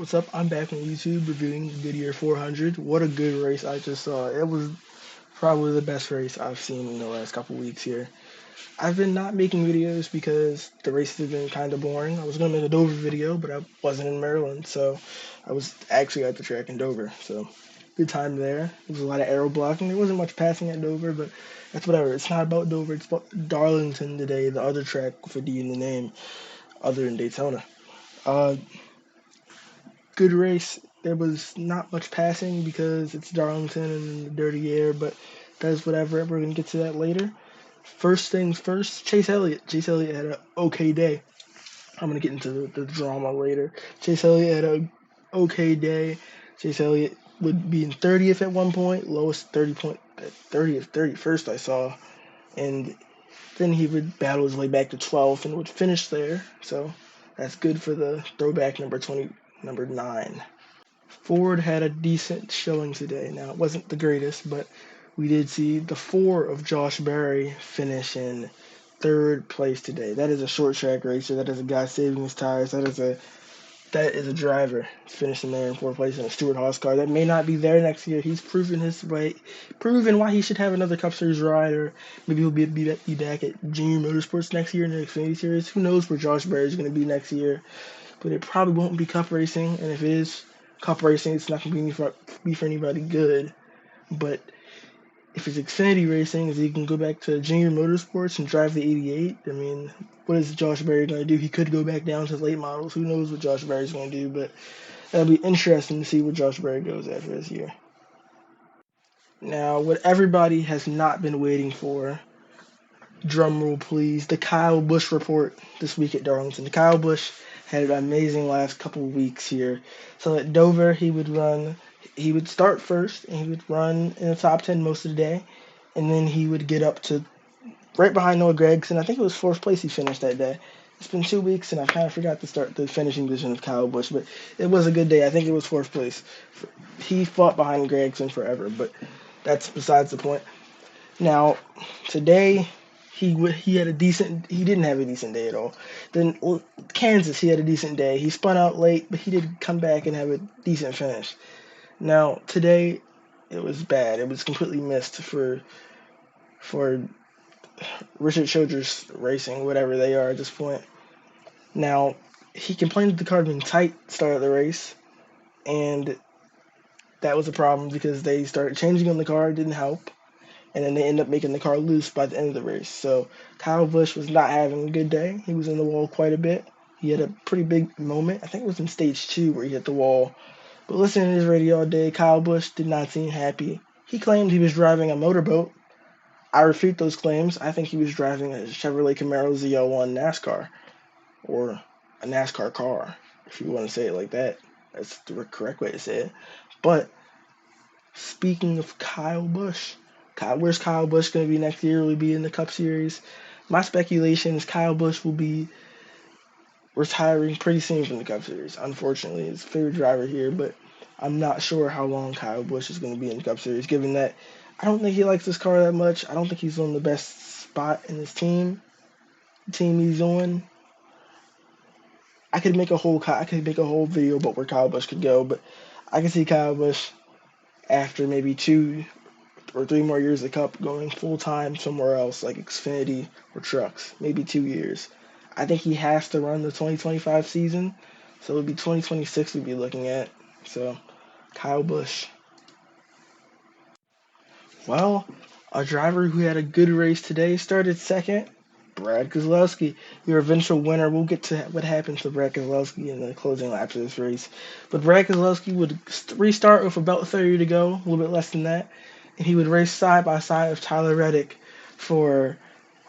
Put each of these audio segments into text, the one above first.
What's up? I'm back on YouTube reviewing Goodyear 400. What a good race I just saw. It was probably the best race I've seen in the last couple weeks here. I've been not making videos because the races have been kind of boring. I was going to make a Dover video, but I wasn't in Maryland, so I was actually at the track in Dover. So good time there. There was a lot of aero blocking. There wasn't much passing at Dover, but that's whatever. It's not about Dover. It's about Darlington today, the other track with a D in the name, other than Daytona. Uh, Good race. There was not much passing because it's Darlington and the dirty air, but that's whatever. We're going to get to that later. First things first, Chase Elliott. Chase Elliott had an okay day. I'm going to get into the drama later. Chase Elliott had an okay day. Chase Elliott would be in 30th at one point, lowest 30th, 31st I saw, and then he would battle his way back to 12th and would finish there. So that's good for the throwback number 9. Ford had a decent showing today. Now, it wasn't the greatest, but we did see the 4 of Josh Berry finish in third place today. That is a short track racer. That is a guy saving his tires. That is a driver finishing there in fourth place in a Stewart Haas car. That may not be there next year. He's proven why he should have another Cup Series ride, or maybe he'll be back at Junior Motorsports next year in the Xfinity Series. Who knows where Josh Berry is going to be next year? But it probably won't be Cup racing, and if it is Cup racing, it's not going to be for anybody good. But if it's Xfinity racing, if he can go back to Junior Motorsports and drive the 88, I mean, what is Josh Berry going to do? He could go back down to late models. Who knows what Josh Berry's going to do? But that'll be interesting to see where Josh Berry goes after this year. Now, what everybody has not been waiting for, drum roll please, the Kyle Busch report this week at Darlington. Kyle Busch had an amazing last couple of weeks here. So at Dover, he would start first, and he would run in the top 10 most of the day, and then he would get up to right behind Noah Gragson. I think it was fourth place he finished that day. It's been 2 weeks, and I kind of forgot to start the finishing position of Kyle Busch, but it was a good day. I think it was fourth place. He fought behind Gragson forever, but that's besides the point. Now, today, he didn't have a decent day at all. Then Kansas, he had a decent day. He spun out late, but he did come back and have a decent finish. Now, today, it was bad. It was completely missed for Richard Childress Racing, whatever they are at this point. Now, he complained that the car being tight start of the race, and that was a problem because they started changing on the car. It didn't help. And then they end up making the car loose by the end of the race. So Kyle Busch was not having a good day. He was in the wall quite a bit. He had a pretty big moment. I think it was in stage 2 where he hit the wall. But listening to his radio all day, Kyle Busch did not seem happy. He claimed he was driving a motorboat. I refute those claims. I think he was driving a Chevrolet Camaro ZL1 NASCAR, or a NASCAR car, if you want to say it like that. That's the correct way to say it. But speaking of Kyle Busch, where's Kyle Busch going to be next year? Will he be in the Cup Series? My speculation is Kyle Busch will be retiring pretty soon from the Cup Series. Unfortunately, his favorite driver here, but I'm not sure how long Kyle Busch is going to be in the Cup Series, given that I don't think he likes this car that much. I don't think he's on the best spot in his team he's on. I could make a whole video about where Kyle Busch could go, but I can see Kyle Busch after maybe 2 or 3 more years of the Cup going full-time somewhere else, like Xfinity or Trucks, maybe 2 years. I think he has to run the 2025 season, so it would be 2026 we'd be looking at. So, Kyle Busch. Well, a driver who had a good race today started second, Brad Kesloski, your eventual winner. We'll get to what happens to Brad Kesloski in the closing laps of this race. But Brad Kesloski would restart with about 30 to go, a little bit less than that, and he would race side by side with Tyler Reddick for,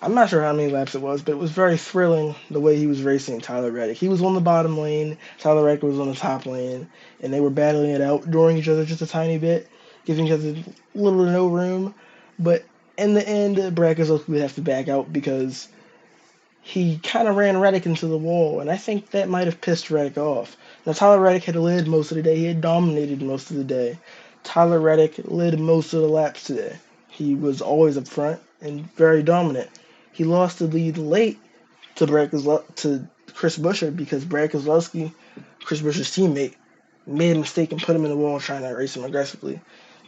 I'm not sure how many laps it was, but it was very thrilling the way he was racing Tyler Reddick. He was on the bottom lane, Tyler Reddick was on the top lane, and they were battling it out, during each other just a tiny bit, giving each other little to no room. But in the end, Brad Kesloski would have to back out because he kind of ran Reddick into the wall, and I think that might have pissed Reddick off. Now, Tyler Reddick had led most of the day. He had dominated most of the day. Tyler Reddick led most of the laps today. He was always up front and very dominant. He lost the lead late to Chris Buscher because Brad Keselowski, Chris Buscher's teammate, made a mistake and put him in the wall trying to race him aggressively.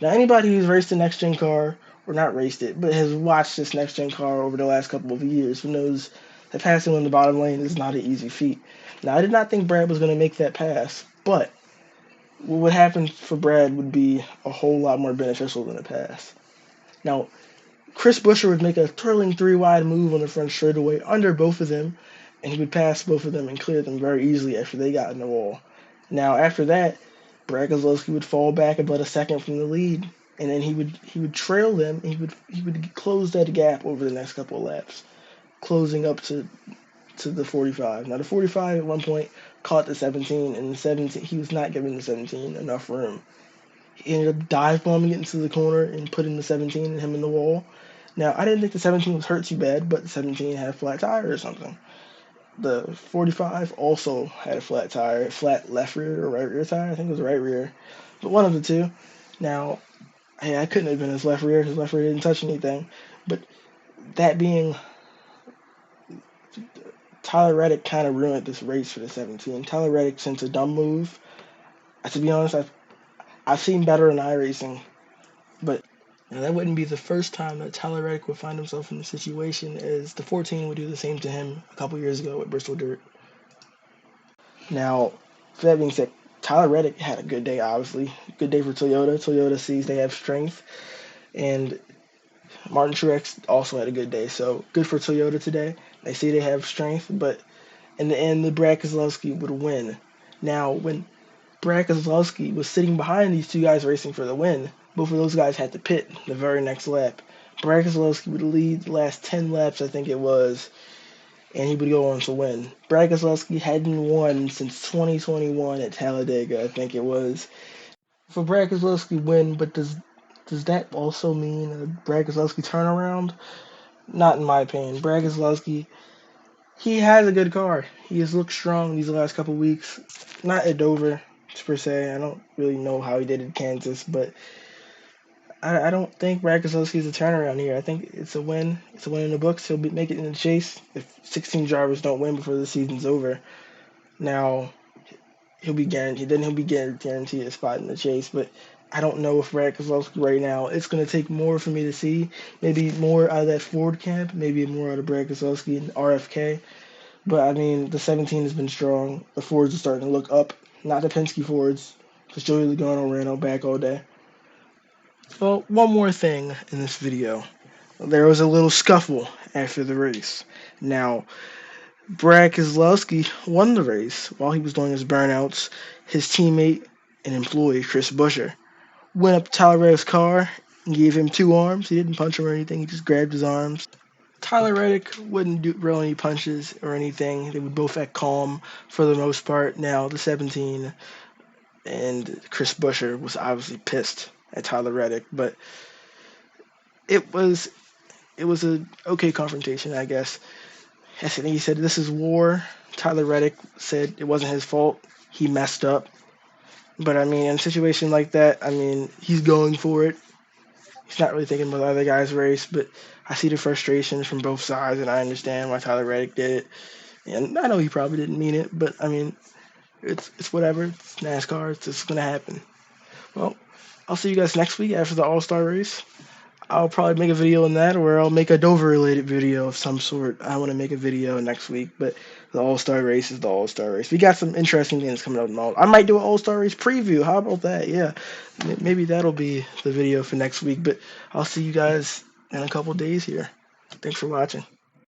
Now, anybody who's raced the next gen car, or not raced it, but has watched this next gen car over the last couple of years, who knows that passing on the bottom lane is not an easy feat. Now, I did not think Brad was going to make that pass, but what would happen for Brad would be a whole lot more beneficial than a pass. Now, Chris Buescher would make a thrilling three wide move on the front straightaway under both of them, and he would pass both of them and clear them very easily after they got in the wall. Now, after that, Brad Keselowski would fall back about a second from the lead, and then he would trail them, and he would close that gap over the next couple of laps, closing up to the 45. Now, the 45 at one point caught the 17, and the 17 he was not giving the 17 enough room. He ended up dive bombing it into the corner and putting the 17 and him in the wall. Now, I didn't think the 17 was hurt too bad, but the 17 had a flat tire or something. The 45 also had a flat tire, flat left rear or right rear tire. I think it was right rear, but one of the two. Now, hey, I couldn't have been his left rear. His left rear didn't touch anything. But that being, Tyler Reddick kind of ruined this race for the 17. Tyler Reddick, since a dumb move, to be honest, I've seen better in iRacing, but that wouldn't be the first time that Tyler Reddick would find himself in the situation, as the 14 would do the same to him a couple years ago at Bristol Dirt. Now, for that being said, Tyler Reddick had a good day, obviously. Good day for Toyota. Toyota sees they have strength. And Martin Truex also had a good day. So, good for Toyota today. They see they have strength, but in the end, the Brad Keselowski would win. Now, when Brad Keselowski was sitting behind these two guys racing for the win, both of those guys had to pit the very next lap. Brad Keselowski would lead the last 10 laps, I think it was, and he would go on to win. Brad Keselowski hadn't won since 2021 at Talladega, I think it was. For Brad Keselowski win, but does that also mean a Brad Keselowski turnaround? Not in my opinion. Brad Keselowski, he has a good car. He has looked strong these last couple weeks. Not at Dover, per se. I don't really know how he did at Kansas, but I don't think Brad Keselowski is a turnaround here. I think it's a win. It's a win in the books. He'll make it in the chase if 16 drivers don't win before the season's over. Now, he'll be guaranteed. Then he'll be guaranteed a spot in the chase. But I don't know if Brad Keselowski right now. It's going to take more for me to see. Maybe more out of that Ford camp. Maybe more out of Brad Keselowski and RFK. But I mean, the 17 has been strong. The Fords are starting to look up. Not the Penske Fords, because Joey Logano ran out back all day. Well, one more thing in this video. There was a little scuffle after the race. Now, Brad Keselowski won the race while he was doing his burnouts. His teammate and employee, Chris Buescher, went up to Tyler Reddick's car and gave him two arms. He didn't punch him or anything. He just grabbed his arms. Tyler Reddick wouldn't roll any punches or anything. They would both act calm for the most part. Now, the 17 and Chris Buescher was obviously pissed at Tyler Reddick, but it was a okay confrontation, I guess. He said, "This is war." Tyler Reddick said it wasn't his fault. He messed up. But I mean, in a situation like that, I mean, he's going for it. He's not really thinking about the other guy's race, but I see the frustration from both sides, and I understand why Tyler Reddick did it. And I know he probably didn't mean it, but I mean, it's whatever. It's NASCAR. It's just gonna happen. Well, I'll see you guys next week after the All-Star race. I'll probably make a video on that, or I'll make a Dover-related video of some sort. I want to make a video next week, but the All-Star race is the All-Star race. We got some interesting things coming up tomorrow. I might do an All-Star race preview. How about that? Yeah, maybe that'll be the video for next week, but I'll see you guys in a couple days here. Thanks for watching.